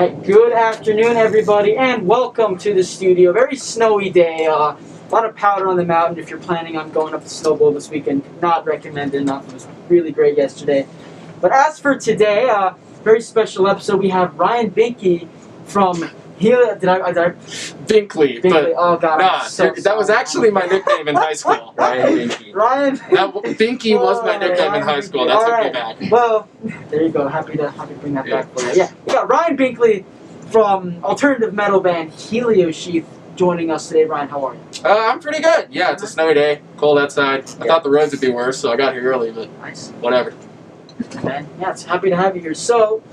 Alright, good afternoon everybody and welcome to the studio. Very snowy day, a lot of powder on the mountain if you're planning on going up to Snowball this weekend. Not recommended enough, it was really great yesterday. But as for today, very special episode, we have Ryan Binkley from Binkley, but oh god, that was actually my nickname in high school. Ryan Binky was my nickname in high school. That took me back. Well, there you go. Happy to bring that back for you. Yeah, we got Ryan Binkley from alternative metal band Heliosheath joining us today. Ryan, how are you? I'm pretty good. Yeah, it's a snowy day, cold outside. I thought the roads would be worse, so I got here early, but nice. Whatever. Man, yeah, it's happy to have you here. So,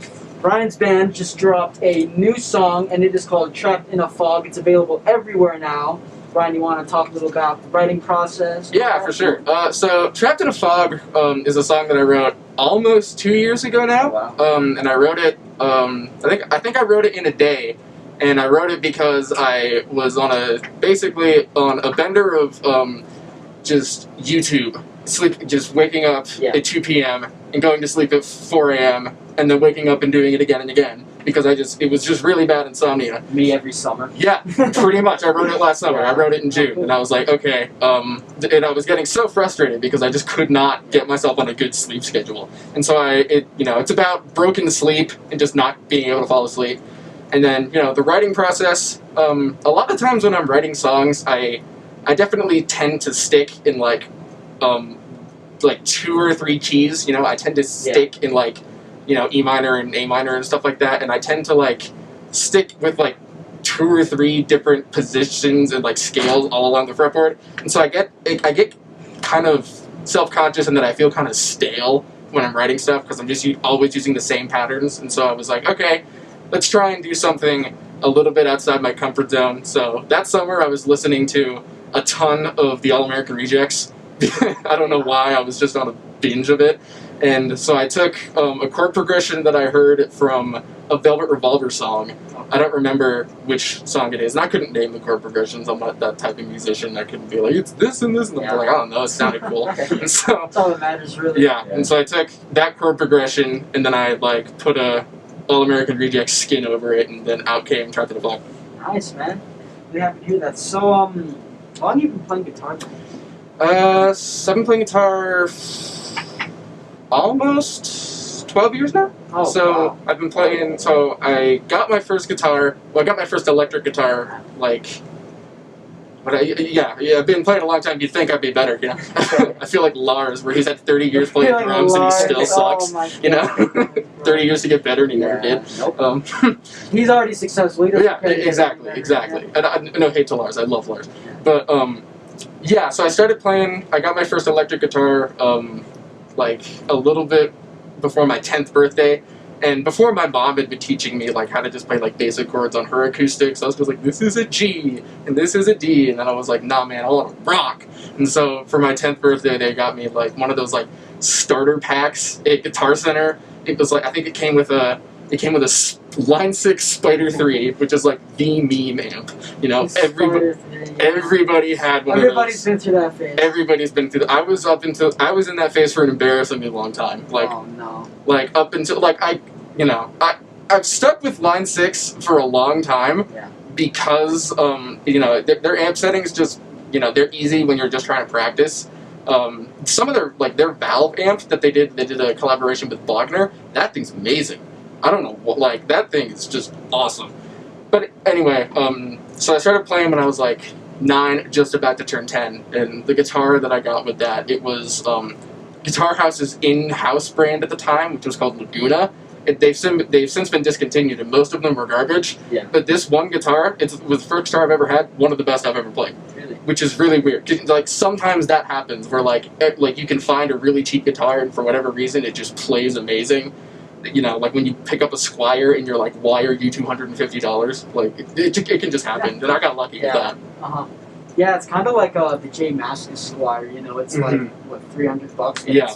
Ryan's band just dropped a new song, and it is called Trapped in a Fog. It's available everywhere now. Ryan, you want to talk a little about the writing process? Yeah, for sure. So, Trapped in a Fog is a song that I wrote almost 2 years ago now. Oh, wow. And I wrote it, I think I wrote it in a day. And I wrote it because I was basically on a bender of just YouTube. Just waking up at 2 p.m. and going to sleep at 4 a.m. and then waking up and doing it again and again because it was just really bad insomnia. Me every summer. Yeah, pretty much. I wrote it last summer. I wrote it in June, and I was like, okay. And I was getting so frustrated because I just could not get myself on a good sleep schedule. And so it's about broken sleep and just not being able to fall asleep. And then the writing process. A lot of times when I'm writing songs, I definitely tend to stick in like 2 or 3 keys. I tend to stick in E minor and A minor and stuff like that, and I tend to stick with 2 or 3 different positions and scales all along the fretboard, and so I get kind of self-conscious and that I feel kind of stale when I'm writing stuff because I'm just always using the same patterns, and so I was like, okay, let's try and do something a little bit outside my comfort zone. So that summer I was listening to a ton of the All-American Rejects. I don't know why, I was just on a binge of it. And so I took a chord progression that I heard from a Velvet Revolver song. I don't remember which song it is, and I couldn't name the chord progressions. I'm not that type of musician. I couldn't be like, it's this and this, and I'm like, I don't know, it sounded cool. And so, that's all that matters, really. Yeah, and so I took that chord progression, and then I put a All-American Reject skin over it, and then out came Trapped in a Fog. Nice, man. Really happy to hear that. So, how long have you been playing guitar? So I've been playing guitar almost 12 years now. Oh, so wow. I've been playing, so I got my first guitar, I got my first electric guitar, I've been playing a long time, you'd think I'd be better, I feel like Lars, where he's had 30 years playing drums and he still sucks, 30 years to get better and he never did. Nope. He's already successful. Exactly. And no hate to Lars, I love Lars. But, so I started playing, I got my first electric guitar, a little bit before my 10th birthday, and before my mom had been teaching me, how to just play, basic chords on her acoustics, I was just like, this is a G, and this is a D, and then I was like, nah, man, I want to rock. And so, for my 10th birthday, they got me, one of those, starter packs at Guitar Center. It was, I think it came with a Line 6 Spider 3, which is the meme amp. Everybody had one of those. Everybody's been through that phase. Everybody's been through that. I was in that phase for an embarrassingly long time. Oh no. Up until I've stuck with Line 6 for a long time because their amp settings just they're easy when you're just trying to practice. Some of their valve amp that they did a collaboration with Wagner. That thing's amazing. I don't know what, that thing is just awesome. But anyway, so I started playing when I was 9, just about to turn 10, and the guitar that I got with that, it was Guitar House's in-house brand at the time, which was called Laguna. They've since been discontinued, and most of them were garbage. Yeah. But this one guitar, it was the first guitar I've ever had, one of the best I've ever played. Really? Which is really weird. Sometimes that happens, where you can find a really cheap guitar, and for whatever reason, it just plays amazing. When you pick up a Squire and you're why are you $250? It can just happen, and I got lucky with that. Yeah, it's kind of like the J Mascis Squire. It's what, $300? Yeah.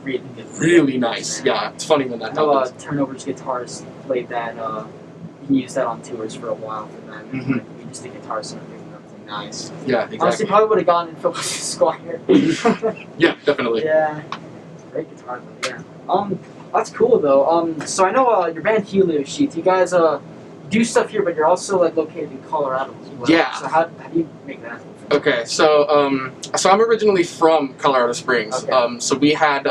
It's really nice. Yeah, it's funny when that happens. Turnover's guitars played that. He used that on tours for a while for them. Mm-hmm. Just a guitar center picking up something nice. Yeah, exactly. Honestly, probably would have gone and filled with Squire. Yeah, definitely. Yeah, great guitar, but yeah. That's cool though. So I know your band Heliosheath. You guys do stuff here, but you're also like located in Colorado as well. Yeah. So how do you make that happen? Okay, so so I'm originally from Colorado Springs. Okay. So we had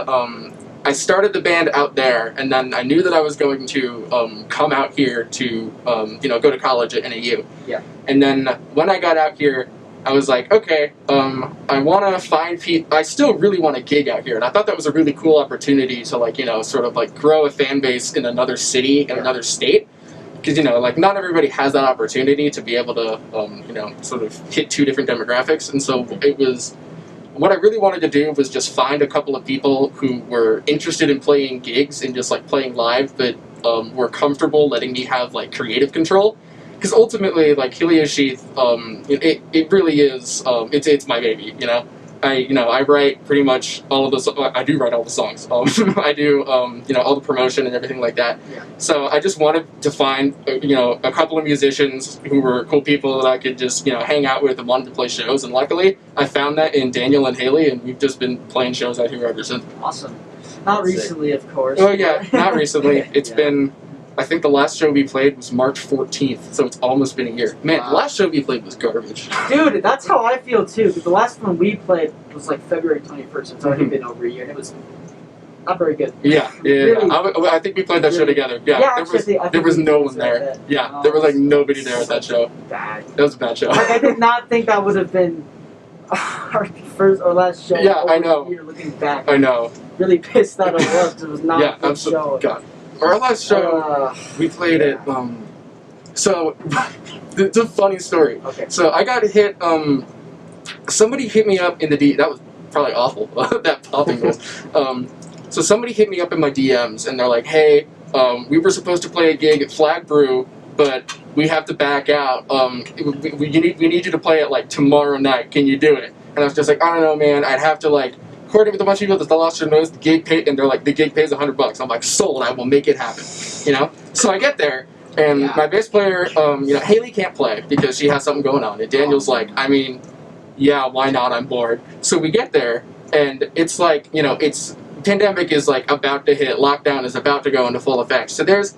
I started the band out there, and then I knew that I was going to come out here to go to college at NAU. Yeah. And then when I got out here, I was like, okay, I want to find people. I still really want to gig out here, and I thought that was a really cool opportunity to sort of grow a fan base in another city in another state. Because not everybody has that opportunity to be able to sort of hit two different demographics, and so it was what I really wanted to do was just find a couple of people who were interested in playing gigs and just playing live, but were comfortable letting me have creative control. Because ultimately, Heliosheath, it really is it's my baby. I write pretty much all of the. I do write all the songs. I do all the promotion and everything like that. Yeah. So I just wanted to find a couple of musicians who were cool people that I could just hang out with and wanted to play shows. And luckily, I found that in Daniel and Haley, and we've just been playing shows out here ever since. Awesome. Not recently, of course. Oh yeah, not recently. It's Yeah. been. I think the last show we played was March 14th, so it's almost been a year. Man, Wow. the last show we played was garbage. Dude, that's how I feel too. Because the last one we played was February 21st. So it's already Mhm. been over a year, and it was not very good. Yeah. Really? I think we played that show Really? together. Yeah, Yeah, there actually, was I think there was we no did one that there. bit. Yeah, Oh, there was it's nobody there at that show. Bad. That was a bad show. I did not think that would have been our first or last show. Yeah, over I know. a year looking back. I know. Really pissed that it was. 'Cause it was not Yeah, a good absolutely. show. God, our last show we played yeah. at So it's a funny story. Okay. So I got hit. Somebody hit me up in the D. That was probably awful. That popping was. So somebody hit me up in my DMs, and they're like, "Hey, we were supposed to play a gig at Flag Brew, but we have to back out. We need you to play it tomorrow night. Can you do it?" And I was just like, "I don't know, man. I'd have to coordinate with a bunch of people that the lost your nose. The gig pay, and they're like, the gig pays $100. I'm like, sold. I will make it happen. So I get there. And Yeah. my bass player, Haley can't play because she has something going on. And Daniel's like, I mean, yeah, why not? I'm bored. So we get there, and it's it's pandemic is about to hit. Lockdown is about to go into full effect. So there's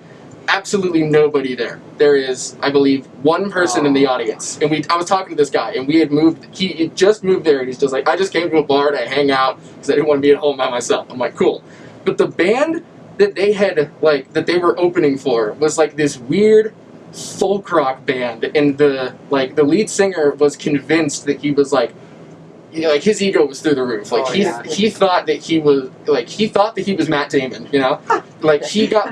absolutely nobody there. There is, I believe, one person in the audience. And I was talking to this guy, and we had moved. He had just moved there, and he's just like, I just came to a bar to hang out because I didn't want to be at home by myself. I'm like, cool. But the band that they had that they were opening for was this weird folk rock band, and the lead singer was convinced that he was his ego was through the roof. He thought that he was Matt Damon, he got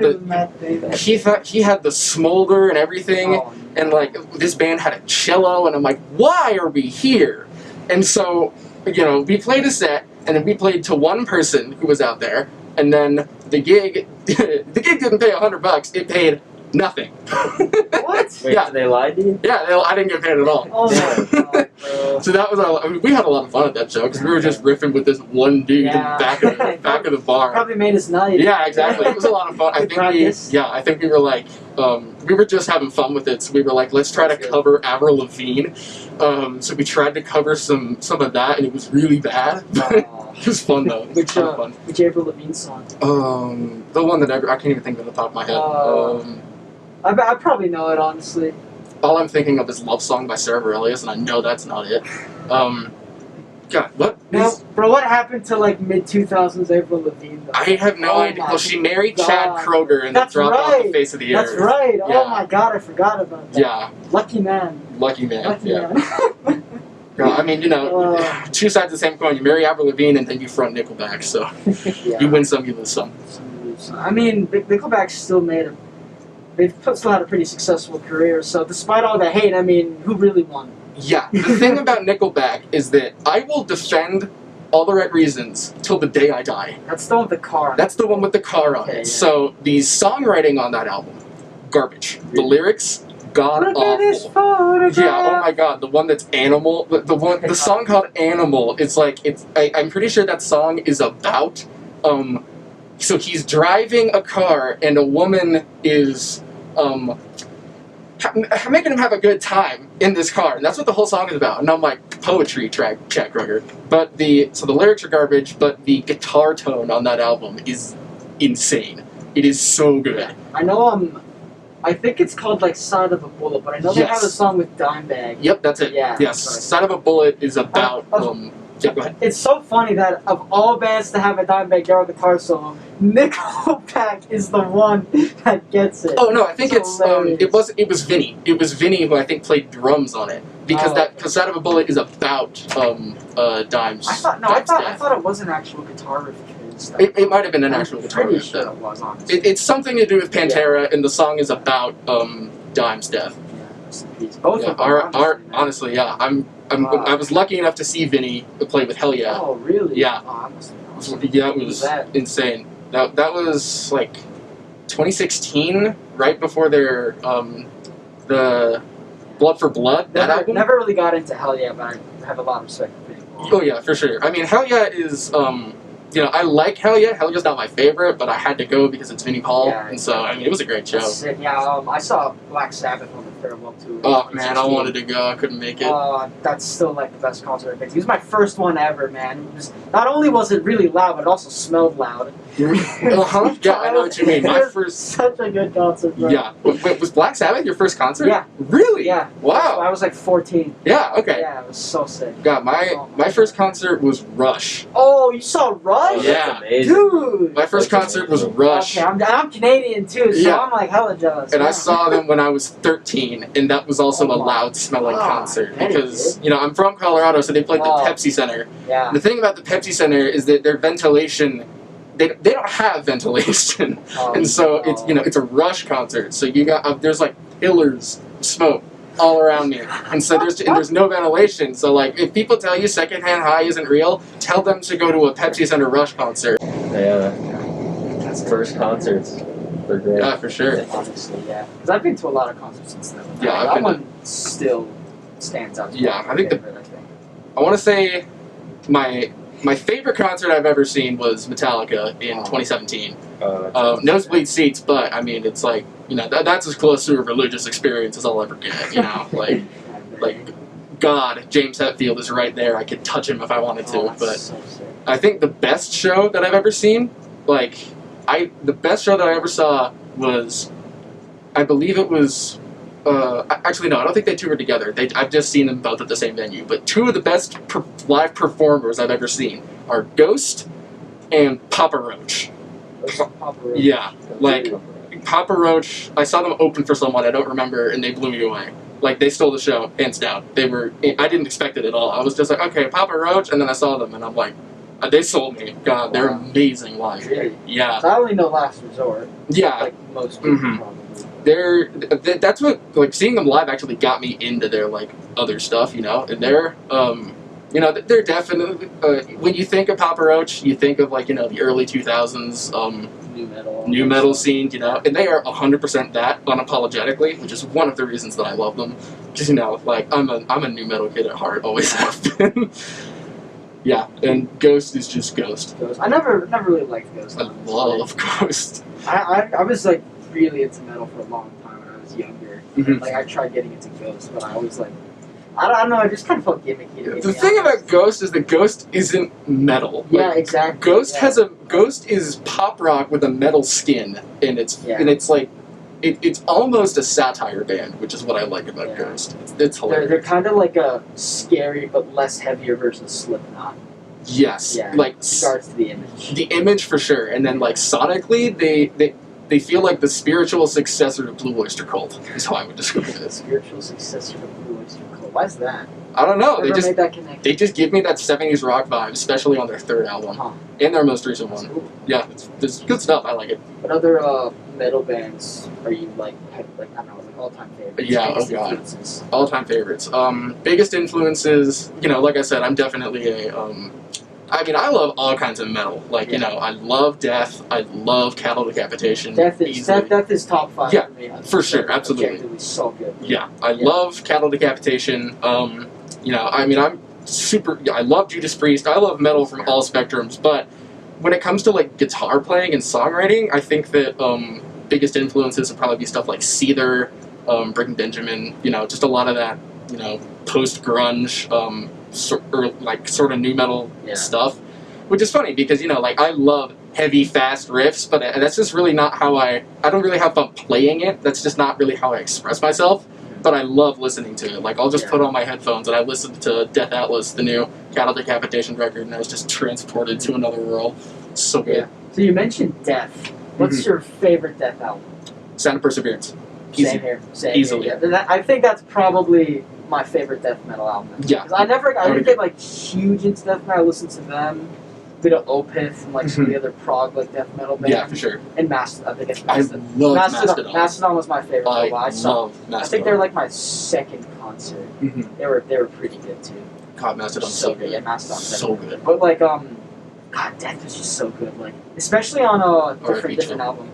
he thought he had the smolder and everything. Oh, And this band had a cello, and I'm like, why are we here? And so we played a set, and then we played to one person who was out there, and then the gig didn't pay $100. It paid nothing. What? Wait, Yeah. did they lie to you? Yeah, I didn't get paid at all. Oh my god, bro. So that was we had a lot of fun at that show because we were just riffing with this one dude in the back of the bar. Probably made us night. Yeah, exactly. It was a lot of fun. I Good think practice. I think we were we were just having fun with it. So we were let's try to That's good. cover Avril Lavigne. So we tried to cover some of that, and it was really bad. Oh. It was fun though. It was kind of fun. Which Avril Lavigne song? The one that I can't even think of the top of my head. I probably know it, honestly. All I'm thinking of is "Love Song" by Sarah Bareilles, and I know that's not it. God, what? Now, bro, what happened to mid 2000s Avril Lavigne? Though? I have no Oh idea. my Well, she married God. Chad Kroger and then That's dropped off the right. face of the earth. That's right. Yeah. Oh my god, I forgot about that. Yeah, Lucky man. lucky man. Lucky Yeah. man. No, I mean, two sides of the same coin. You marry Avril Lavigne and then you front Nickelback, so Yeah. you win some, you lose some. I mean, Nickelback still they've still had a pretty successful career. So despite all the hate, I mean, who really won? Yeah, the thing about Nickelback is that I will defend All the Right Reasons till the day I die. That's the one with the car. That's the one with the car on Okay, it. yeah. So the songwriting on that album, garbage. The lyrics, god Look at this awful. photograph. Yeah, oh my god, the one that's Animal, the song called Animal, I'm pretty sure that song is about, so he's driving a car and a woman is, making him have a good time in this car, and that's what the whole song is about. And I'm like, poetry track, Jack Ruger. But the lyrics are garbage, but the guitar tone on that album is insane. It is so good. Yeah. I know. I think it's called like "Side of a Bullet," but I know they have a Yes. song with Dimebag. Yep, that's it. Yeah. Yes. Side of a Bullet is about. Yeah, go ahead. It's so funny that of all bands to have a Dimebag Darrell guitar solo, Nickelback is the one that gets it. Oh no, I think It's hilarious. it was Vinny. It was Vinny who I think played drums on it because because Side of a Bullet is about Dimes. I thought it was an actual guitar riff. It might have been an actual guitar riff. Sure it was, honestly. It's something to do with Pantera, and the song is about Dime's death. Yeah, both of them. Honestly, yeah. I was lucky enough to see Vinny play with Heliosheath. Oh, really? Yeah. Oh, I must have known. Yeah, it was insane. That was like 2016, right before their the Blood for Blood. That album. Never really got into Heliosheath, but I have a lot of respect for Vinny. Oh yeah, for sure. I mean, Heliosheath is I like Heliosheath. Heliosheath's not my favorite, but I had to go because it's Vinnie Paul, and so I mean, it was a great show. Yeah, I saw Black Sabbath on the farewell tour. Oh man, I wanted to go. I couldn't make it. That's still like the best concert I've been to. It was my first one ever, man. Not only was it really loud, but it also smelled loud. Yeah, I know what you mean. My first. Such a good concert, bro. Yeah. Wait, was Black Sabbath your first concert? Yeah. Really? Yeah. Wow. I was like 14. Yeah. Okay. Yeah, it was so sick. God, my first concert was Rush. Oh, you saw Rush? Yeah. Dude. My first concert was Rush. Okay, I'm Canadian too, so I'm like hella jealous. And I saw them when I was 13, and that was also a loud-smelling concert because I'm from Colorado, so they played the Pepsi Center. Yeah. The thing about the Pepsi Center is that their ventilation. They don't have ventilation, and so it's a Rush concert. So you got there's like pillars of smoke all around me, and so there's no ventilation. So like if people tell you secondhand high isn't real, tell them to go to a Pepsi Center Rush concert. Yeah, that's first concerts. They're great. Yeah, for sure. Honestly, yeah. Because I've been to a lot of concerts since then. Yeah, that one still stands out. Yeah, I think I want to say my favorite concert I've ever seen was Metallica in 2017. Nosebleed seats, but I mean, it's like, that's as close to a religious experience as I'll ever get, like, God, James Hetfield is right there. I could touch him if I wanted to, but so sick. I think the best show that I've ever seen, the best show that I ever saw was, I believe it was, actually, no, I don't think they toured together. I've just seen them both at the same venue. But two of the best live performers I've ever seen are Ghost and Papa Roach. Yeah, like Papa Roach. I saw them open for someone I don't remember, and they blew me away. Like they stole the show, hands down. I didn't expect it at all. I was just like, okay, Papa Roach, and then I saw them, and I'm like, they sold me. God, they're amazing live. Really? Yeah. I only know Last Resort. Yeah. Like most people probably. That's what, like, seeing them live actually got me into their, like, other stuff, and they're definitely, when you think of Papa Roach, you think of, like, the early 2000s, new metal scene, and they are 100% that, unapologetically, which is one of the reasons that I love them, because, like, I'm a new metal kid at heart, always have been. Yeah, and Ghost is just Ghost. I never really liked Ghost. I love Ghost. I was, like, really into metal for a long time when I was younger. Mm-hmm. Like I tried getting into Ghost, but I always like I don't know. I just kind of felt gimmicky. The thing about Ghost is that Ghost isn't metal. Yeah, exactly. Ghost is pop rock with a metal skin, and it's like it's almost a satire band, which is what I like about Ghost. It's hilarious. They're kind of like a scary but less heavier version of Slipknot. Yes, yeah, like regards to the image. The image for sure, and then like sonically, they feel like the spiritual successor to Blue Oyster Cult, is how I would describe it. Spiritual successor to Blue Oyster Cult. Why's that? I don't know. Never made that connection. They just give me that 70s rock vibe, especially on their third album. And their most recent one. Cool. Yeah, it's good stuff. I like it. What other metal bands are you like I don't know, like all-time favorites? Yeah, oh god. All-time favorites. Biggest influences, like I said, I'm definitely I love all kinds of metal. Like, I love Death. I love Cattle Decapitation. Death is top 5 for me. For sure, absolutely. Objectively so good. Yeah, I love Cattle Decapitation. I love Judas Priest. I love metal from all spectrums. But when it comes to, like, guitar playing and songwriting, I think that biggest influences would probably be stuff like Seether, Breaking Benjamin, just a lot of that, post-grunge, sort of new metal stuff. Which is funny because, like, I love heavy, fast riffs, but that's just really not how I don't really have fun playing it. That's just not really how I express myself. But I love listening to it. Like, I'll just put on my headphones and I listened to Death Atlas, the new Cattle Decapitation record, and I was just transported to another world. So good. Yeah. So you mentioned Death. What's your favorite Death album? Sound of Perseverance. Same here. Easily. Here. Yeah. I think that's probably my favorite death metal album. Yeah. Because I didn't get like huge into death metal. I listened to them, a bit of Opeth and like some of the other prog like death metal bands. Yeah, for sure. And Mastodon. I think it's I Mastodon. love Mastodon. Mastodon was my favorite. I I love Mastodon. I think they're like my second concert. They were pretty good too. God, Mastodon's so good. Yeah, Mastodon's so good. But like God, Death was just so good. Like especially on a different album.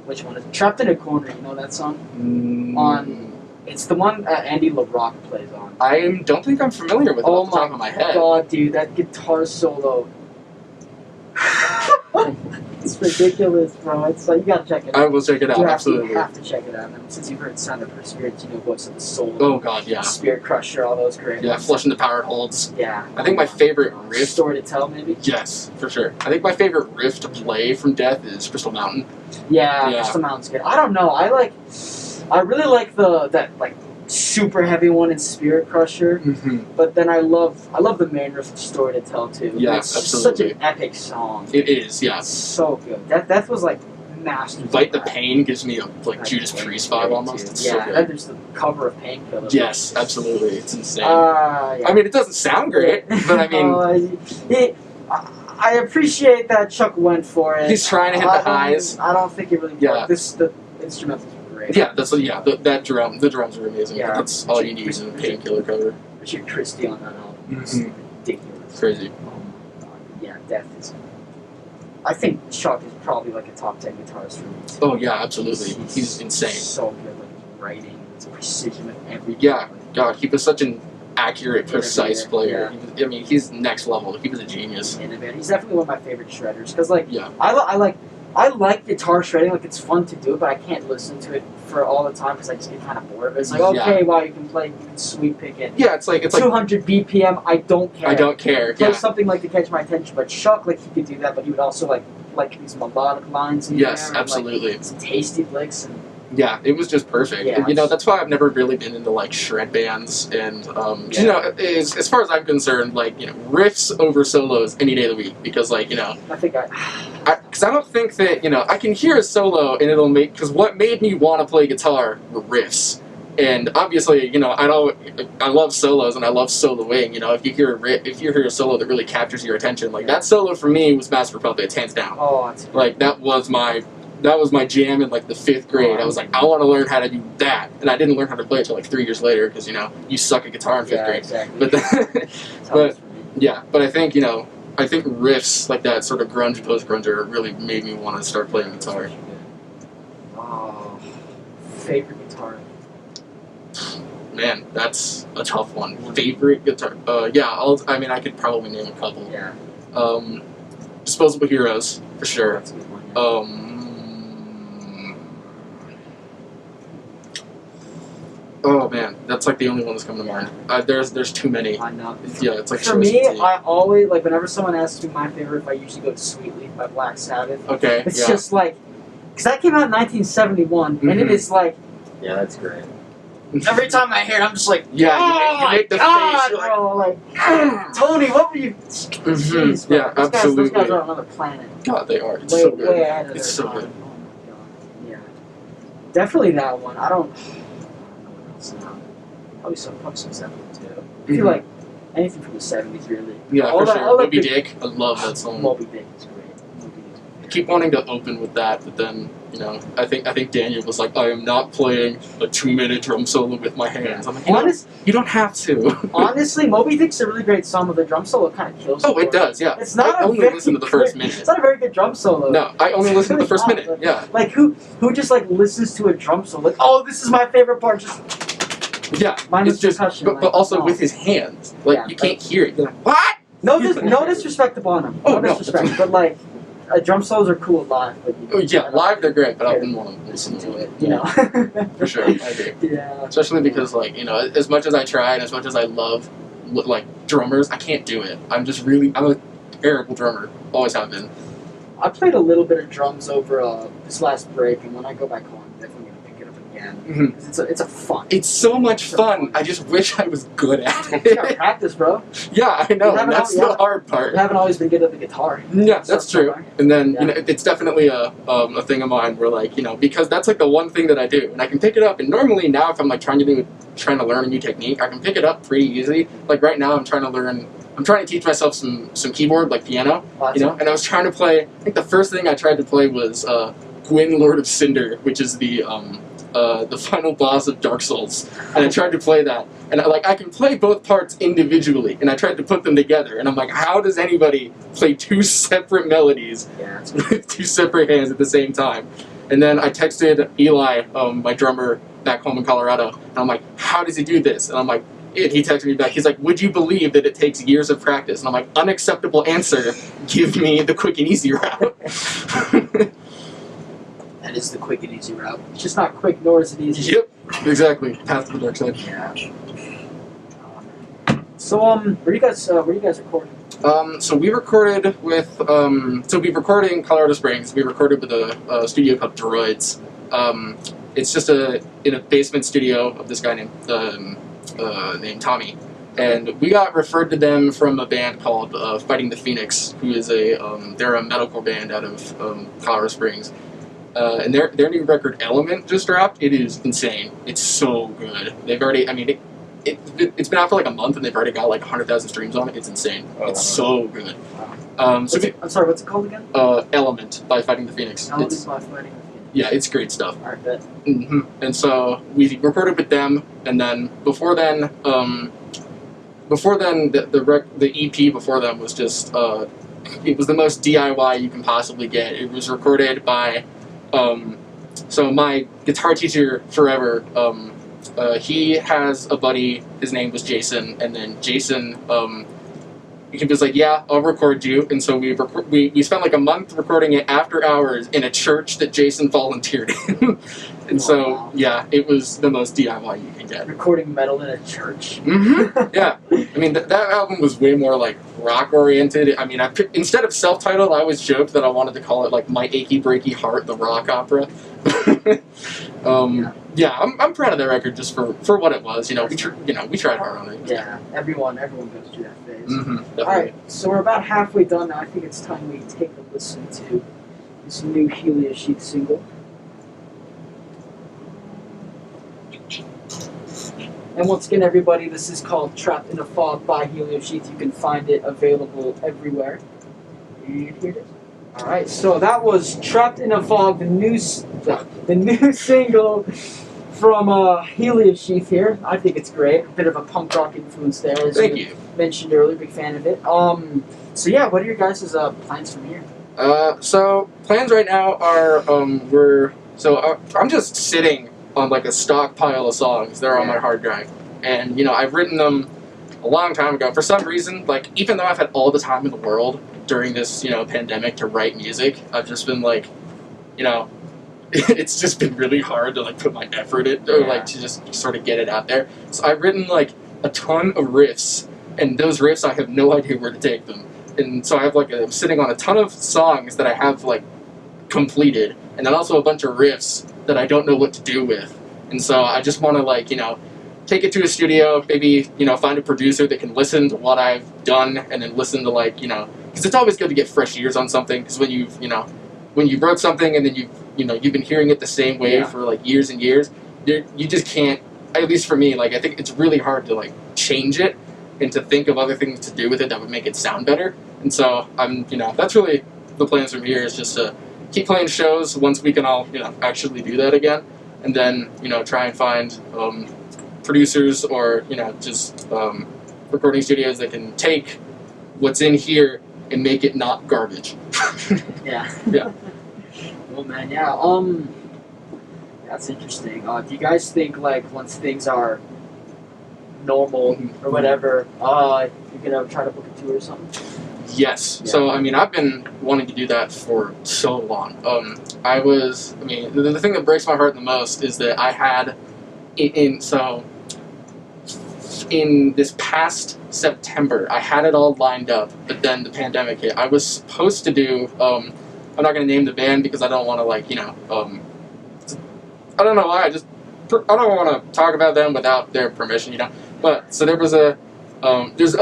Which one is it? Trapped in a Corner? You know that song? It's the one Andy LaRock plays on. I don't think I'm familiar with it off the top of my head. Oh my god, dude, that guitar solo. It's ridiculous, bro. It's like, you gotta check it out. I will check it out, absolutely. You have to check it out. And since you've heard Sound of Perseverance, you know Voice of the Soul. Oh god, yeah. Spirit Crusher, all those great ones. Flushing the Power Holds. Yeah. I think my favorite riff... Story to Tell, maybe? Yes, for sure. I think my favorite riff to play from Death is Crystal Mountain. Yeah. Crystal Mountain's good. I don't know, I really like that super heavy one in Spirit Crusher, but then I love the main riff of Story to Tell too. Yeah, it's absolutely. such an epic song. It is, yeah. It's so good. That was like master. Bite the Pain gives me a Judas Priest vibe almost. It's so good. And there's the cover of Painkiller. Yes, absolutely. It's insane. Yeah. I mean, it doesn't sound great, but I mean... I appreciate that Chuck went for it. He's trying to hit the highs. I don't think it really worked. The instrumentals were great. Yeah, the drums are amazing. Yeah, that's all you need in a Painkiller cover. Richard Christie on that album is ridiculous. Crazy. Yeah, Death is... I think Chuck is probably like a top 10 guitarist for me. Oh yeah, absolutely. He's insane. So good, like his writing, his precision with everything. Yeah, God, he was such an accurate, precise player. Yeah. I mean, he's next level. He was a genius. Innovator. He's definitely one of my favorite shredders because, like, yeah. I like guitar shredding. Like, it's fun to do it, but I can't listen to it for all the time because I just get kind of bored of it. It's like, okay, wow, you can sweep pick it. Yeah, it's like 200 BPM. I don't care. I don't care. Play something like to catch my attention, but Chuck, like, he could do that, but he would also like these melodic lines in there. Yes, absolutely. And, like, some tasty licks and. Yeah, it was just perfect. Yeah, and, that's why I've never really been into like shred bands, and as far as I'm concerned, like riffs over solos any day of the week, because like I think because I don't think that I can hear a solo and it'll make, because what made me want to play guitar were riffs, and obviously I love solos and I love soloing. If you hear a solo that really captures your attention, like that solo for me was Master Puppets, hands down. Oh, that's like that was my jam in like the 5th grade. I was like, I want to learn how to do that, and I didn't learn how to play it until like 3 years later because you suck at guitar in 5th grade. Exactly. But I think riffs like that sort of grunge post-grunger really made me want to start playing guitar. Oh, favorite guitar. Man, that's a tough one. Favorite guitar? I could probably name a couple. Yeah. Disposable Heroes for sure. That's a good one. Yeah. Oh man, that's like the only one that's coming to mind. There's too many. I know. Yeah, it's like for me, I always like whenever someone asks me my favorite, I usually go to Sweet Leaf by Black Sabbath. Okay. It's just like, because that came out in 1971, and it is like. Yeah, that's great. Every time I hear it, I'm just like, you make the God, face, bro, like, Tony, what were you? Jeez, yeah, absolutely. Those guys are on another planet. God, they are. It's way, so good. Way ahead of it's their so time. good. Oh my God. Yeah, definitely that one. I don't know what else now. Probably some 70s too. I feel like anything from the 70s, really. Yeah, for sure. Moby Dick, I love that song. Moby Dick is great. I keep wanting to open with that, but then I think Daniel was like, I am not playing a 2-minute drum solo with my hands. I'm like, you don't have to. Honestly, Moby Dick's a really great song, but the drum solo kind of kills. Oh, it does, yeah. It's not. I only listen to the first minute. It's not a very good drum solo. No, I only listen to the first minute. Yeah. Like who just like listens to a drum solo? Like, oh, this is my favorite part. Yeah, minus percussion. But also with his hands. Like you can't hear it. You're like, what? No disrespect upon him. Oh, no disrespect. But like, drum solos are cool live. But live they're great, but I wouldn't want to listen to it. For sure, I agree. Yeah. Especially because as much as I try and as much as I love like drummers, I can't do it. I'm terrible drummer. Always have been. I played a little bit of drums over this last break, and when I go back home, I'm definitely gonna pick it up again. Mhm. 'Cause it's a fun. It's so much It's so fun. fun. I just wish I was good at You gotta it. practice, bro. Yeah, I know, You and that's haven't- the hard part. You haven't always been good at the guitar. Yeah, that's So- true. And then Yeah. you know, it's definitely a thing of mine where like, you know, because that's like the one thing that I do, and I can pick it up. And normally now, if I'm like trying to learn a new technique, I can pick it up pretty easily. Like right now, I'm trying to teach myself some keyboard, like piano, you know. And I was trying to play. I think the first thing I tried to play was Gwyn, Lord of Cinder, which is the final boss of Dark Souls. And I tried to play that, and I can play both parts individually, and I tried to put them together, and I'm like, how does anybody play two separate melodies Yeah. with two separate hands at the same time? And then I texted Eli, my drummer back home in Colorado, and I'm like, how does he do this? And I'm like, he texted me back. He's like, would you believe that it takes years of practice? And I'm like, unacceptable answer. Give me the quick and easy route. That is the quick and easy route. It's just not quick, nor is it easy. Yep, exactly. Path to the dark side. Yeah. So where you guys recording? So we recorded with, we recorded in Colorado Springs. We recorded with a studio called Droids. It's just in a basement studio of this guy named Tommy. And we got referred to them from a band called Fighting the Phoenix, who is they're a metalcore band out of Colorado Springs. And their new record, Element, just dropped. It is insane. It's so good. They've already, I mean, it's been out for like a month, and they've already got like 100,000 streams on it. It's insane. It's so good. I'm sorry, what's it called again? Element by Fighting the Phoenix. Element by Fighting the Phoenix. Yeah, it's great stuff. Alright, bet. Mm-hmm. And so we recorded with them, and then before then, the EP before them was just it was the most DIY you can possibly get. It was recorded by so my guitar teacher forever. He has a buddy. His name was Jason, and then Jason. He was like, "Yeah, I'll record you." And so we spent like a month recording it after hours in a church that Jason volunteered in. And so, Wow. yeah, it was the most DIY you can get. Recording metal in a church. Mm-hmm. Yeah. I mean, that album was way more like rock-oriented. I mean, instead of self-titled, I always joked that I wanted to call it like My Achy Breaky Heart, the rock opera. Yeah, I'm proud of that record just for what it was. You know, we tried hard on it. Yeah, everyone goes through that phase. Mm-hmm, Alright, so we're about halfway done now. I think it's time we take a listen to this new Heliosheath single. And once again, everybody, this is called Trapped in a Fog by Heliosheath. You can find it available everywhere. And here it is. Alright, so that was Trapped in a Fog, the new single from Heliosheath here. I think it's great. A bit of a punk rock influence there, as Thank you. mentioned earlier. Big fan of it. So yeah, what are your guys' plans from here? So plans right now are I'm just sitting on like a stockpile of songs that are on my hard drive, and I've written them a long time ago. For some reason, like even though I've had all the time in the world during this pandemic to write music, I've just been like, it's just been really hard to like put my effort in or like to just sort of get it out there. So I've written like a ton of riffs, and those riffs I have no idea where to take them. And so I have I'm sitting on a ton of songs that I have like completed, and then also a bunch of riffs that I don't know what to do with. And so I just want to take it to a studio, maybe find a producer that can listen to what I've done, and then listen to because it's always good to get fresh ears on something. Because when you wrote something and then you've been hearing it the same way for like years and years, you just can't. At least for me, I think it's really hard to change it and to think of other things to do with it that would make it sound better. And so that's really the plans from here, is just to keep playing shows once we can all actually do that again, and then try and find producers or just recording studios that can take what's in here and make it not garbage. Yeah. Yeah. Well, man, yeah. That's interesting. Do you guys think once things are normal or whatever, you're gonna try to book a tour or something? Yes. Yeah. So I've been wanting to do that for so long. The thing that breaks my heart the most is that I had in this past September. I had it all lined up, but then the pandemic hit. I was supposed to do, I'm not going to name the band because I don't want to, like, you know, I don't know why, I don't want to talk about them without their permission, you know. But, so there's a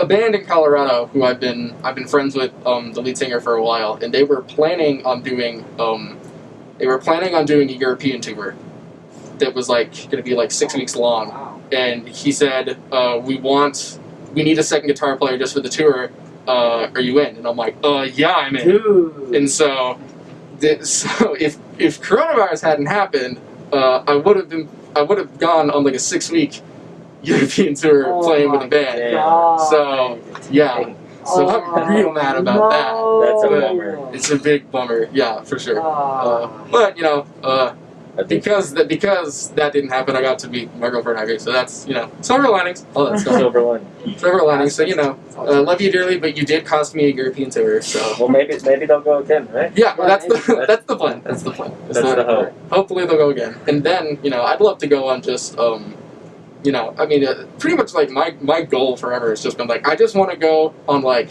band in Colorado who I've been friends with, the lead singer for a while, and they were planning on doing a European tour that was like going to be like 6 weeks long. Wow. And he said, we need a second guitar player just for the tour. Are you in? And I'm like, yeah, I'm in. Dude. And so if coronavirus hadn't happened, I would have gone on like a 6-week European tour playing with a band. God. So yeah. So I'm real mad about that. That's a But bummer. it's a big bummer, yeah, for sure. But you know, because that didn't happen, I got to meet my girlfriend Ivy. So that's, you know, silver linings, all that stuff. Silver one. Silver linings. So, you know, love you dearly, but you did cost me a European tour. So Well, maybe they'll go again, right? yeah, well, Yeah, that's the plan. That's the plan. That's the hope. Hopefully they'll go again, and then, you know, I'd love to go on just you know, I mean, pretty much like my goal forever has just been like, I just want to go on like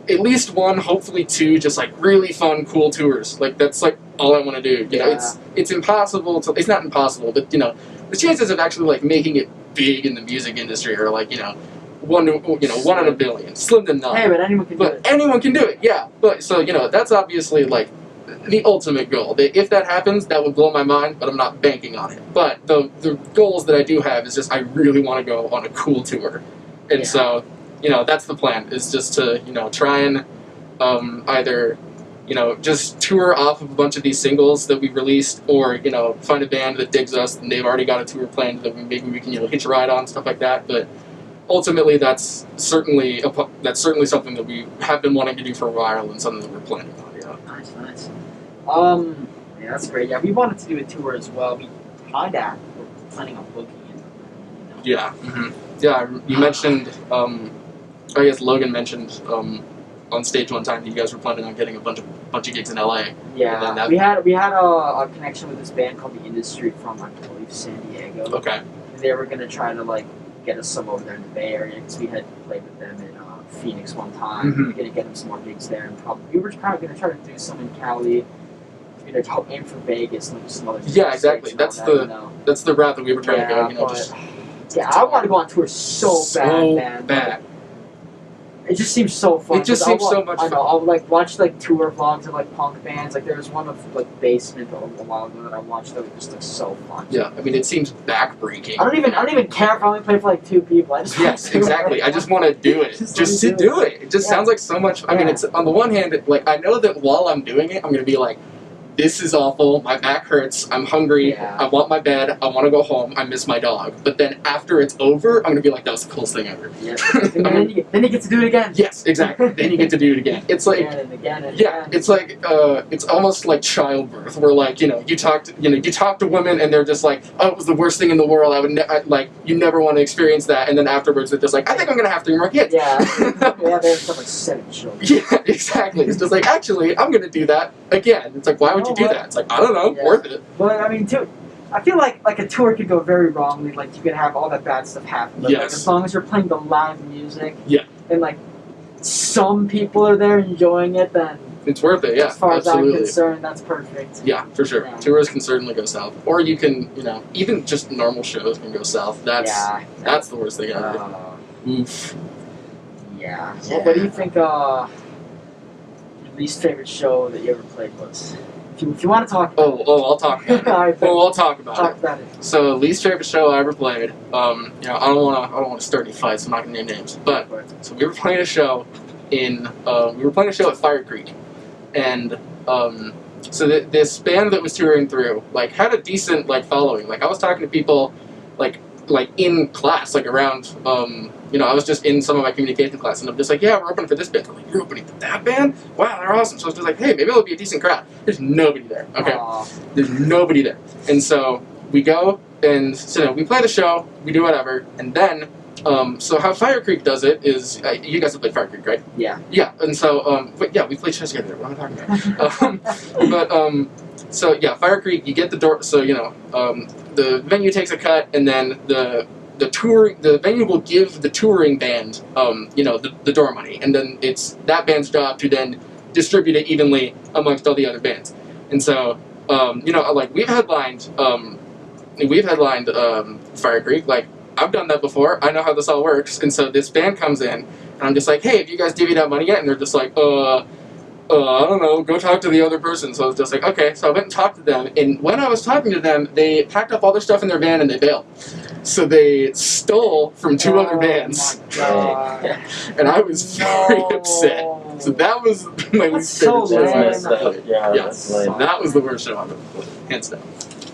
at least one, hopefully two, just like really fun, cool tours. Like that's like all I want to do. You know, it's impossible to. It's not impossible, but you know, the chances of actually like making it big in the music industry are like, you know, one in a billion, slim to none. Hey, but anyone can do But it. anyone can do it. Yeah, but so you know, that's obviously like the ultimate goal. If that happens, that would blow my mind, but I'm not banking on it. But the goals that I do have is just I really want to go on a cool tour. And so, you know, that's the plan, is just to, you know, try and either, you know, just tour off of a bunch of these singles that we released, or, you know, find a band that digs us and they've already got a tour planned that maybe we can, you know, hitch a ride on, stuff like that. But ultimately, that's certainly something that we have been wanting to do for a while and something that we're planning on. Nice. Yeah, that's great. Yeah, we wanted to do a tour as well. We were planning on booking it. You know? Yeah. Mm-hmm. Yeah. You mentioned. I guess Logan mentioned on stage one time that you guys were planning on getting a bunch of gigs in LA. Yeah. And then we had a connection with this band called The Industry from, I believe, San Diego. Okay. They were gonna try to like get us some over there in the Bay Area because we had played with them in Phoenix one time. Mm-hmm. We're gonna get them some more gigs there, and we were probably gonna try to do some in Cali. You know, aim for Vegas and some other. Yeah, exactly. That's That's the route that we were trying to go. You know, I want to go on tour so bad, man. Bad. It just seems so fun. It just seems so much fun. I know. I'll like watch like tour vlogs of like punk bands. Like there was one of like Basement a while ago that I watched that was just like so fun. Yeah, I mean, it seems backbreaking. I don't even care if I only play for like 2 people. I just Yes, exactly. I just want to do it. Just to do it. It just sounds like so much. I mean, it's on the one hand, like I know that while I'm doing it, I'm gonna be like, this is awful, my back hurts, I'm hungry, I want my bed, I want to go home, I miss my dog. But then after it's over, I'm going to be like, that was the coolest thing ever. Yeah. then you get to do it again. Yes, exactly. Then you get to do it again. It's like, again. It's like, it's almost like childbirth, where like, you talk to women and they're just like, oh, it was the worst thing in the world, you never want to experience that, and then afterwards they're just like, I think I'm going to have 3 more kids. Yeah. They have like 7 children. Yeah, exactly. It's just like, actually, I'm going to do that again. It's like, why would you do that? It's like, I don't know, worth it. But I mean, too, I feel like a tour could go very wrongly. Like you could have all that bad stuff happen. But like, as long as you're playing the live music, and like some people are there enjoying it, then it's worth it. Yeah, as far absolutely. as I'm concerned, that's perfect. Yeah, for sure. Yeah. Tours can certainly go south, or you can, even just normal shows can go south. That's the worst thing ever. Oof. Yeah. Well, what do you think? Your least favorite show that you ever played was? If you want to talk. I'll talk about it. Alright, I'll talk about talk about it. So, least favorite show I ever played. I don't want to start any fights. I'm not gonna name names. But so we were playing a show at Fire Creek, and so this band that was touring through had a decent following. I was talking to people like in class, around. I was just in some of my communication class, and I'm just like, yeah, we're opening for this band. They're like, you're opening for that band? Wow, they're awesome. So I was just like, hey, maybe it'll be a decent crowd. There's nobody there. Okay, there's nobody there, and so we go and we play the show, we do whatever, and then so how Fire Creek does it is you guys have played Fire Creek, right? Yeah. Yeah, and so we played shows together. What am I talking about? So yeah, Fire Creek, you get the door. So the venue takes a cut, and then the venue will give the touring band, the door money, and then it's that band's job to then distribute it evenly amongst all the other bands. And so, like we've headlined Fire Creek. Like I've done that before. I know how this all works. And so this band comes in, and I'm just like, hey, have you guys divvied out money yet? And they're just like, I don't know, go talk to the other person. So I was just like, okay. So I went and talked to them, and when I was talking to them, they packed up all their stuff in their van and they bailed. So they stole from two other bands, and I was very upset. So that was my least favorite show. That's messed up. Yeah, Yes, that's lame. that was the worst show I've ever played, hands down.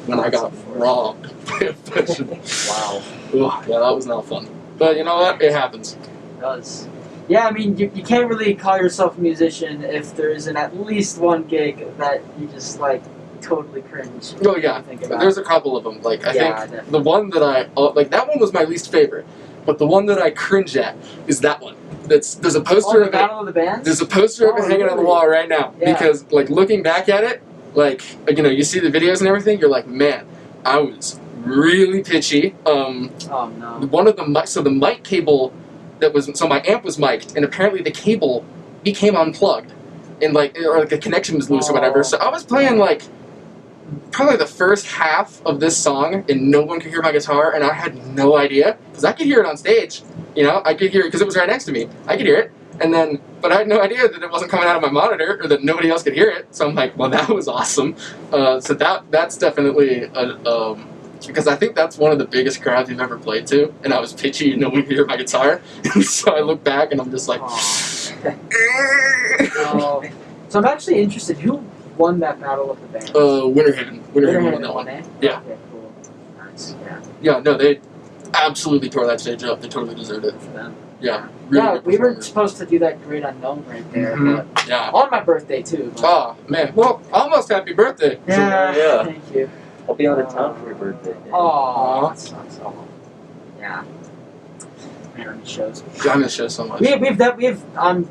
When I got robbed by a professional. Wow. Ugh, yeah, that was not fun. But you know what? It happens. It does. Yeah, I mean, you can't really call yourself a musician if there isn't at least one gig that you just, like, totally cringe. Oh, yeah. Think about. There's a couple of them. Like, I think definitely. the one that that one was my least favorite. But the one that I cringe at is that one. There's a poster the of Battle it. of the Bands? There's a poster of it hanging on the wall right now. Yeah. Because, like, looking back at it, like, you see the videos and everything, you're like, man, I was really pitchy. Oh, no. One of the mic cable so my amp was mic'd, and apparently the cable became unplugged, and or the connection was loose or whatever. So I was playing like probably the first half of this song, and no one could hear my guitar, and I had no idea because I could hear it on stage. I could hear it because it was right next to me. I could hear it, but I had no idea that it wasn't coming out of my monitor or that nobody else could hear it. So I'm like, well, that was awesome. So that's definitely because I think that's one of the biggest crowds you've ever played to, and I was pitchy and no one could hear my guitar, and so I look back and I'm just like, Oh. So I'm actually interested. Who won that Battle of the Bands? Winter Haven won that one. Eh? Yeah. Okay, cool. Nice. Yeah. Yeah, no, they absolutely tore that stage up. They totally deserved it. For them. Yeah. Really Yeah, good we were performers. supposed to do that Great Unknown right there, Mhm. but Yeah. on my birthday too. But Oh man, well, almost happy birthday. Yeah. Thank you. I'll be out of town for your birthday. Oh, that sucks. Oh. Yeah. Man, I miss shows. I miss shows so much. I'm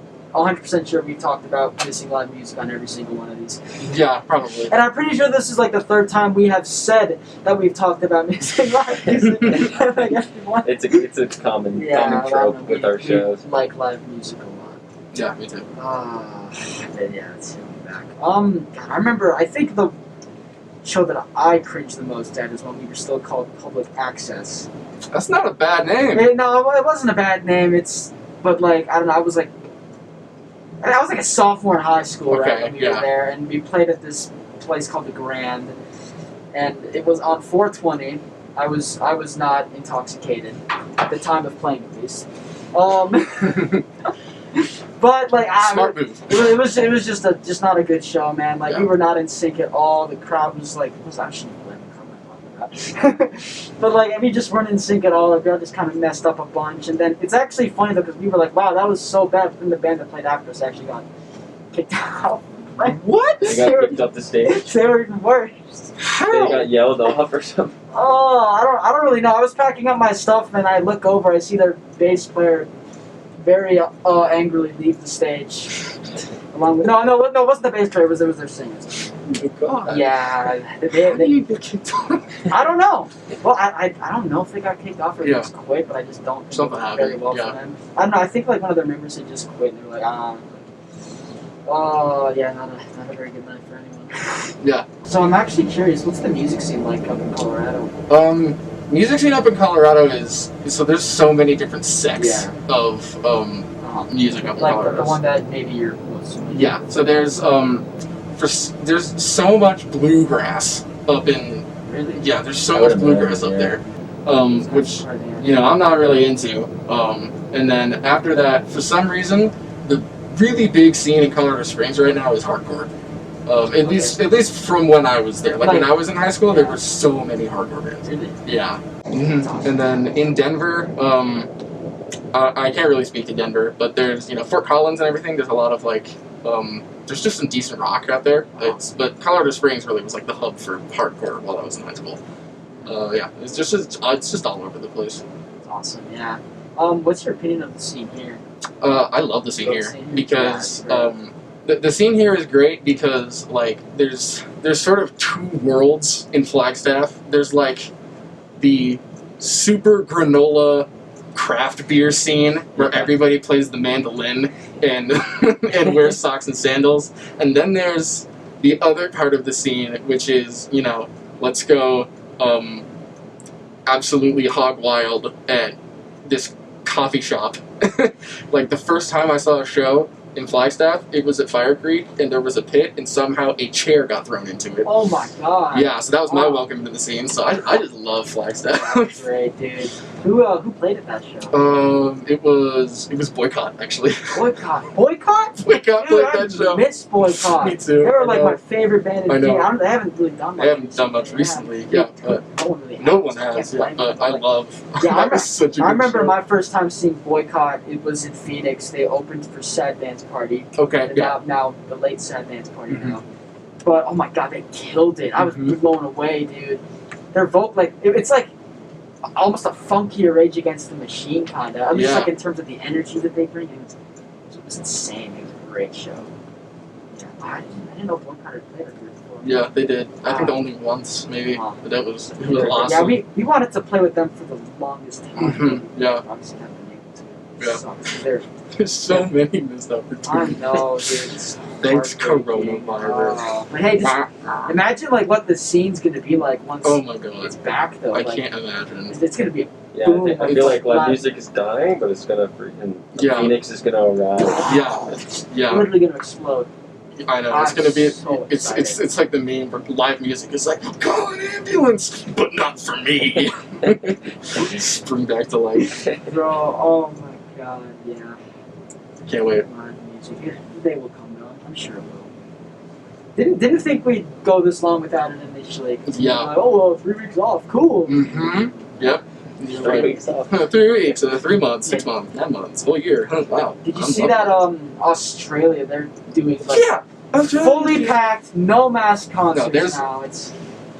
100% sure we've talked about missing live music on every single one of these. Yeah, probably. And I'm pretty sure this is like the third time we have said that we've talked about missing live music. Like everyone. It's a common trope with our shows. We like live music a lot. Yeah, me too. Yeah, let's go back. God, I remember, I think the show that I cringed the most at is when we were still called Public Access. That's not a bad name. No, it wasn't a bad name. But like, I don't know, I was like a sophomore in high school, right, when we were there, and we played at this place called the Grand, and it was on 420. I was not intoxicated at the time of playing, at least. But like, Smart move. It was just not a good show, man. Like we were not in sync at all. The crowd was like, I shouldn't blame the crowd, but like, we just weren't in sync at all. The crowd just kind of messed up a bunch. And then it's actually funny though, because we were like, wow, that was so bad. But then the band that played after us actually got kicked out. Like what? They got kicked off the stage. They were even worse. How? They got yelled off or something. Oh, I don't really know. I was packing up my stuff and I look over. I see their bass player very angrily leave the stage. Along with no, it wasn't the bass player. It was their singers. Oh God. Yeah, How do you get kicked off? I don't know. Well, I don't know if they got kicked off or Yeah. just quit, but I just don't think Something it went very happened, well yeah. for them. I don't know. I think like one of their members had just quit. And they were like, oh yeah, not a very good night for anyone. Yeah. So I'm actually curious. What's the music scene like up in Colorado? Music scene up in Colorado is so there's so many different sects of music up in Like Colorado. the one that maybe you're most familiar with. Yeah. So there's there's so much bluegrass up in Really? yeah. There's so much bluegrass up there, which I'm not really into. And then after that, for some reason, the really big scene in Colorado Springs right now is hardcore. At least from when I was there. Like when I was in high school, there were so many hardcore bands. Really? Yeah. And then in Denver, I can't really speak to Denver, but there's Fort Collins and everything. There's a lot of like there's just some decent rock out there. But Colorado Springs really was like the hub for hardcore while I was in high school. Yeah, it's just all over the place. It's awesome. Yeah. What's your opinion of the scene here? I love the scene Love here the scene here. because Yeah, the scene here is great because like there's sort of two worlds in Flagstaff. There's like the super granola craft beer scene where everybody plays the mandolin and and wears socks and sandals. And then there's the other part of the scene, which is, let's go absolutely hog wild at this coffee shop. Like, the first time I saw a show in Flagstaff, it was at Fire Creek, and there was a pit, and somehow a chair got thrown into it. Oh my god. Yeah, so that was my welcome into the scene. So I just love Flagstaff. That's great, dude. Who played at that show? It was Boycott, actually. Boycott. Boycott? Boycott Dude, played that show. I miss Boycott. Me too. They were like my favorite band in I know. They haven't really done much. I haven't done much recently. Yeah, but no one really has. no one has. Yeah, but I love. Yeah, that was such a good I remember show. my first time seeing Boycott. It was in Phoenix. They opened for Sad Dance Party. Okay. And Yeah. now the late Sad Dance Party Mhm. now. But oh my god, they killed it. I was Mhm. blown away, dude. Their vocal, it's like almost a funkier Rage Against the Machine kind of. At least Yeah. like in terms of the energy that they bring. It was insane. It was a great show. Yeah, I didn't know Boycott had played up here before. Yeah, they did. I think only once, maybe. Wow. But it was Yeah, awesome. we wanted to play with them for the longest time. Mhm, yeah. Obviously haven't been able to. Yeah. Sucks. They're, There's so many missed I opportunities. know, dude. It's Thanks, heartbreaking. coronavirus. Oh, but hey, just imagine like what the scene's gonna be like once Oh my god. it's back, though. I Like, can't imagine. It's gonna be. Yeah, Boom, I it's feel like like live music is dying, but it's gonna freaking Yeah. Phoenix is gonna arrive. Yeah. Yeah. Literally gonna explode. I know. It's I'm gonna be. so It's excited. it's like the meme where live music is like, call an ambulance, but not for me. Spring back to life. Bro, oh my god, yeah. Can't wait. Live music. They will come though. I'm sure it will. Didn't think we'd go this long without it initially. 'Cause we were Yeah. like, oh well, 3 weeks off, cool. Mm-hmm. Yep. 3 weeks off. 3 weeks, 3 months, 6 months, 9 months, whole year. Wow. Did you I'm see loving that Australia? They're doing it. like Yeah. I'm trying fully to- packed, no mask concerts there's- now. It's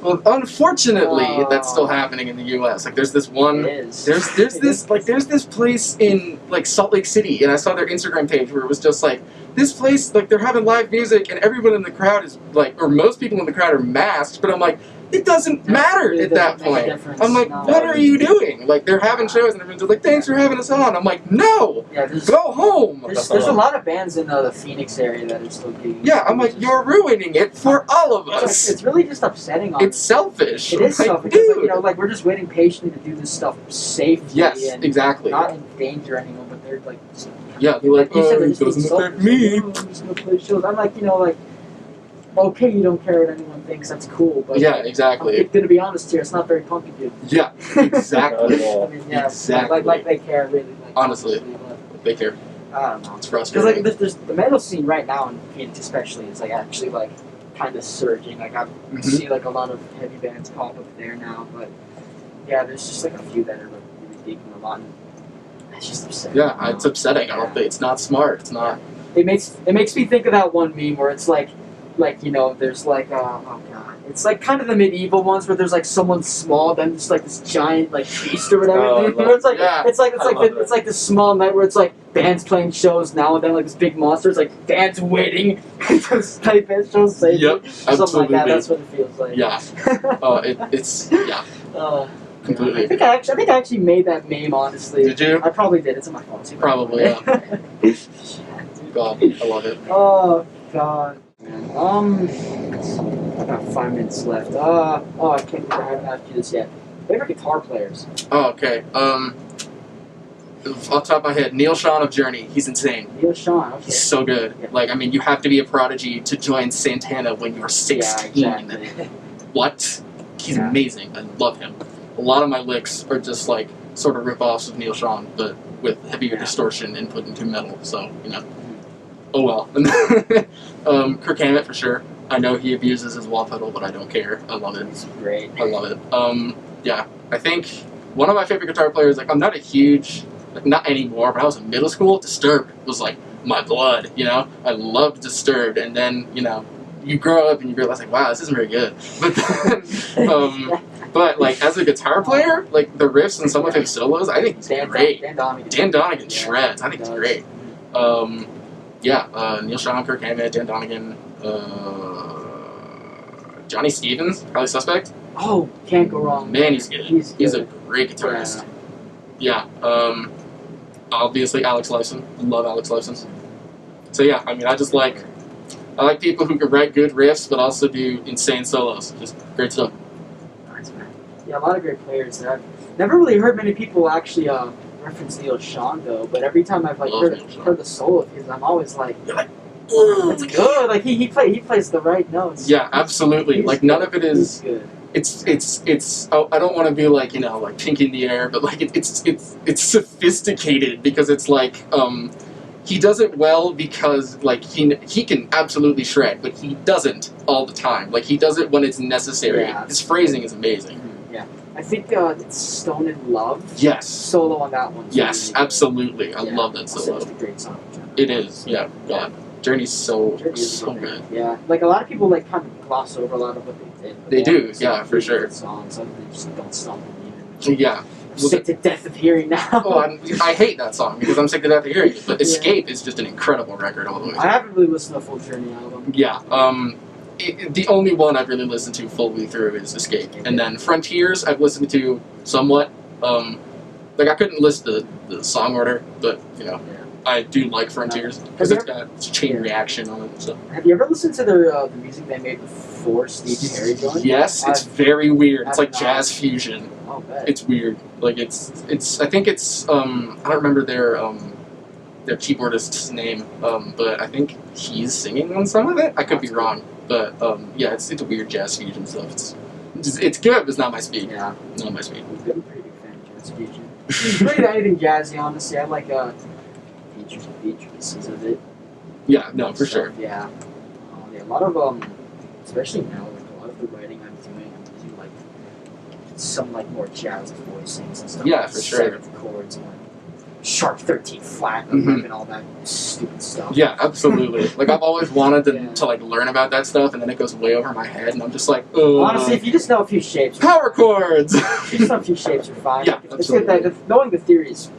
Well, unfortunately, Oh. that's still happening in the U.S. Like, there's this one. it is. There's this place in like Salt Lake City, and I saw their Instagram page where it was just like, this place, like, they're having live music, and everyone in the crowd is like, or most people in the crowd are masked, but I'm like, it doesn't matter It at that doesn't make a point. difference, I'm like, no. what are you doing? Like, they're having shows, and everyone's like, thanks for having us on. I'm like, no, Yeah, there's go home. a lot of bands in the Phoenix area that are still getting. Yeah, I'm like, you're ruining it for all of It's, us. it's really just upsetting. On It's selfish. It is like, selfish. Because, dude. like, like we're just waiting patiently to do this stuff safely. Yes, and exactly. Not endanger anyone, but they're like. Just, Yeah, they're like, you said, oh, they're it just being doesn't affect selfish. me. Like, oh, I'm just gonna play shows. I'm like, okay, you don't care what anyone thinks. That's cool. But Yeah, I'm exactly. gonna be honest here. It's not very punk of you. Yeah, exactly. Not at all. I mean, yeah, Exactly. like they care really. Like, Honestly. but They care. I don't know. It's Because frustrating. like there's the metal scene right now in Phoenix especially is like actually like kind of surging. Like I Mhm. see like a lot of heavy bands pop up there now, but yeah, there's just like a few that are like really digging a lot. And it's just upsetting. Yeah, it's upsetting. I don't think it's not smart. It's not. It makes me think of that one meme where it's like there's like oh god, it's like kind of the medieval ones where there's like someone small, then just like this giant like beast or whatever. Oh, I love Where it's like Yeah. it's like I love it's like this small night where it's like bands playing shows now and then like this big monster. It's like bands waiting to play band shows safely. Yep, Something like that. absolutely. That's what it feels like. Yeah. It's yeah, completely. I think I actually made that meme. Honestly, Did you? I probably did. It's in my phone. See if I can Probably, find it. God, I love it. Oh god. Let's see. I got 5 minutes left. I can't believe I haven't asked you this yet. Favorite guitar players? Oh, okay. Off the top of my head, Neil Sean of Journey. He's insane. Neil Sean. Okay. He's so good. Yeah. Like, I mean, you have to be a prodigy to join Santana when you're 16. Yeah, exactly. What? He's Yeah. amazing. I love him. A lot of my licks are just like sort of rip-offs of Neil Sean, but with heavier Yeah. distortion and put into metal. So, oh well. Kirk Hammett for sure. I know he abuses his wall pedal, but I don't care. I love it. It's great. I love it. Yeah, I think one of my favorite guitar players, like, I'm not a huge, like, not anymore, but I was in middle school, Disturbed was like my blood, I loved Disturbed, and then, you grow up and you realize, like, wow, this isn't very good. But then, but like, as a guitar player, like, the riffs and some of his solos, I think he's great. Dan Donegan. Dan Donegan Yeah, shreds. I think he he's does. great. Neil Sean, Kirk Hammett, Dan Donegan, Johnny Stevens, probably suspect. Oh, can't go wrong. Man, he's good. He's He's a good. great guitarist. Yeah. Obviously Alex Lifeson. Love Alex Lifeson. So yeah, I mean, I like people who can write good riffs, but also do insane solos. Just great stuff. Nice, man. Yeah, a lot of great players there. I've never really heard many people actually reference Neil Sean though, but every time I've heard the solo of his, I'm always like, it's good. Like he plays the right notes. Yeah, absolutely. He's like good. none of it is. He's good. It's. Oh, I don't want to be like like pink in the air, but like it's sophisticated because it's like he does it well because like he can absolutely shred, but he doesn't all the time. Like he does it when it's necessary. Yeah. His phrasing is amazing. Yeah, I think it's Stone in Love. Yes. Solo on that one. Yes, really absolutely. I love that solo. Such a great song. It is. Yeah. God. Journey's so good. Yeah, like a lot of people like kind of gloss over a lot of what they did. But They do, have yeah, some for really sure. good songs, some they just don't stop them even. Yeah. I'm sick to death of hearing now. Oh, I hate that song because I'm sick to death of hearing it. But Yeah. Escape is just an incredible record all the way. I haven't really listened to the full Journey album. Yeah. The only one I've really listened to fully through is Escape, and then Frontiers I've listened to somewhat. Like I couldn't list the song order, but Yeah. I do like Frontiers because it's got chain reaction on it. So. Have you ever listened to the music they made before Steve Perry joined? Yes, it's very weird. It's I've like not. jazz fusion. Oh, bet. It's weird. Like it's. I think it's. I don't remember their keyboardist's name. But I think he's singing on some of it. I could be wrong. But yeah, it's weird jazz fusion stuff. It's good, but it's not my speed. Yeah. Not my speed. I'm a pretty big fan of jazz fusion. Pretty anything jazzy, honestly. I like feature pieces of it. Yeah, no, for sure. Yeah. Yeah, a lot of especially now, like a lot of the writing I'm doing like some like more jazz voicings and stuff. Yeah, like for sure. 7th chords and like sharp 13 flat Mhm. and all that stupid stuff. Yeah, absolutely. Like I've always wanted Yeah. to like learn about that stuff, and then it goes way over my head, and I'm just like, oh. Honestly, if you just know a few shapes, Power chords. if you just know a few shapes, you're fine. Yeah, It's good that knowing the theories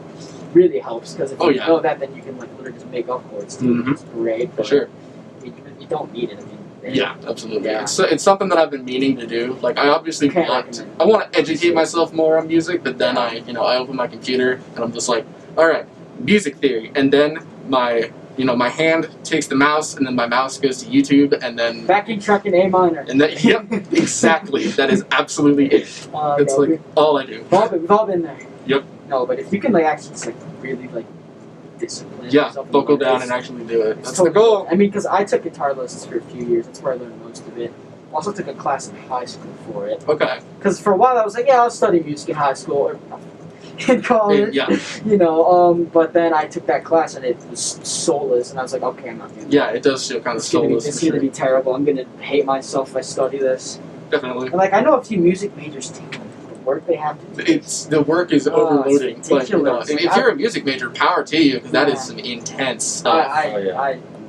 really helps because if Oh, you yeah. know that, then you can like literally just make up chords too. Mhm. It's great. For But sure. you don't need it. Yeah, absolutely. Yeah. It's something that I've been meaning to do. Like I obviously Can't want recommend it. I want to educate myself more on music, but then I open my computer and I'm just like, all right, music theory, and then my hand takes the mouse, and then my mouse goes to YouTube, and then Backing track in A minor. and then yep, exactly. That is absolutely it. It's Yeah, like all I do. we've all been there. Yep. No, but if you can like actually just like really like discipline Yeah, yourself, buckle and down it's- and actually do it. it's That's the totally- goal. I mean, because I took guitar lessons for a few years. That's where I learned most of it. Also took a class in high school for it. Okay. Because for a while I was like, yeah, I'll study music in high school or in college. Yeah. But then I took that class and it was soulless, and I was like, okay, I'm not doing that. Yeah, it does feel kind of soulless. It's For gonna sure. be terrible. I'm gonna hate myself if I study this. Definitely. And like I know a few music majors take the work they have to do. The work is overloading. it's But ridiculous. if you're a music major, power to you, because that Yeah. is some intense stuff.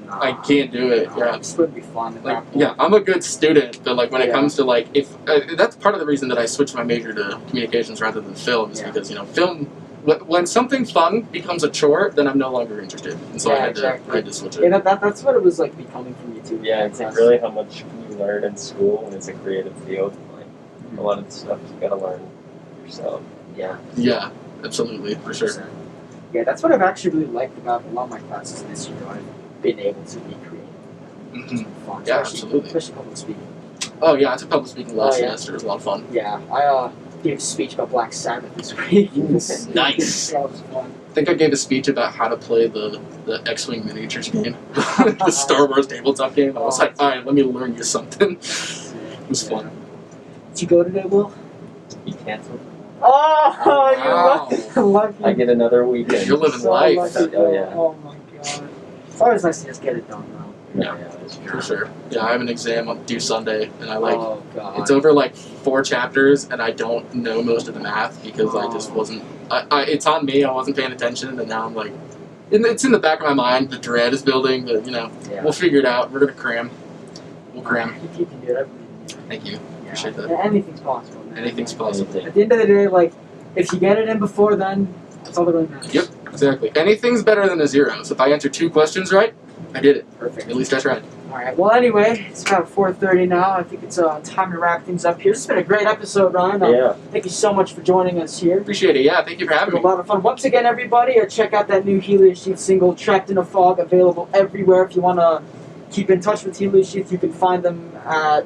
I can't do it. Yeah. This would be fun. Like, yeah, I'm a good student, but like when it Yeah. comes to like, if that's part of the reason that I switched my major to communications rather than film, is Yeah. because film, when something fun becomes a chore, then I'm no longer interested, and so Yeah, I had exactly. to switch it. Yeah, that's what it was like becoming for me too. Yeah, it's like really how much you learn in school when it's a creative field. Like a lot of the stuff you gotta learn yourself. Yeah. Yeah, absolutely, for sure. 100%. Yeah, that's what I've actually really liked about a lot of my classes this year. I've been able to be creative. It's Mhm. been fun. Yeah, especially- absolutely. Especially public speaking. Oh yeah, I took public speaking last Oh, yeah. semester. It was a lot of fun. Yeah, I gave a speech about Black Sabbath this week. Nice. That was fun. I think I gave a speech about how to play the X-Wing miniatures game, the Star Wars tabletop game. I was like, all right, let me learn you something. It was fun. Did you go today, Will? You canceled. Oh, Wow. you're lucky. I get another weekend. You're living So life. lucky, Oh, yeah. Oh my god. It's always nice to just get it done, though. Yeah, that's true. For sure. Yeah, I have an exam due Sunday, and I Oh god. it's over like 4 chapters, and I don't know most of the math because I just wasn't. It's on me. I wasn't paying attention, and now I'm like, it's in the back of my mind. The dread is building, but Yeah. we'll figure it out. We're gonna cram. We'll cram. If you can do it, I believe in you. Thank you. Yeah. Appreciate that. Yeah, anything's possible, man. Anything's possible. Anything. At the end of the day, like, if you get it in before then, that's all that really matters. Yep. Exactly. Anything's better than a 0. So if I answer 2 questions right, I did it. Perfect. At least I tried. All right. Well, anyway, it's about 4:30 now. I think it's time to wrap things up here. This has been a great episode, Ryan. Yeah. Thank you so much for joining us here. Appreciate it. Yeah, thank you for It's having been me. a lot of fun. Once again, everybody, check out that new Heliosheath single, Trapped in a Fog, available everywhere. If you want to keep in touch with Heliosheath, you can find them at...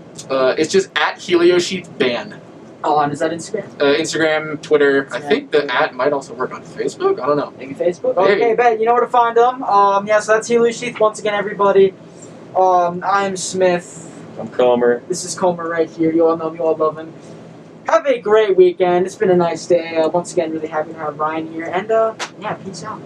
It's just at Heliosheath Band. on, is that Instagram? Instagram, Twitter. I Instagram, think the Twitter. @ might also work on Facebook. I don't know. Maybe Facebook? Maybe. Okay, bet. You know where to find them. Yeah, so that's Heliosheath. Once again, everybody. I'm Smith. I'm Comer. This is Comer right here. You all know him. You all love him. Have a great weekend. It's been a nice day. Once again, really happy to have Ryan here. And, yeah, peace out.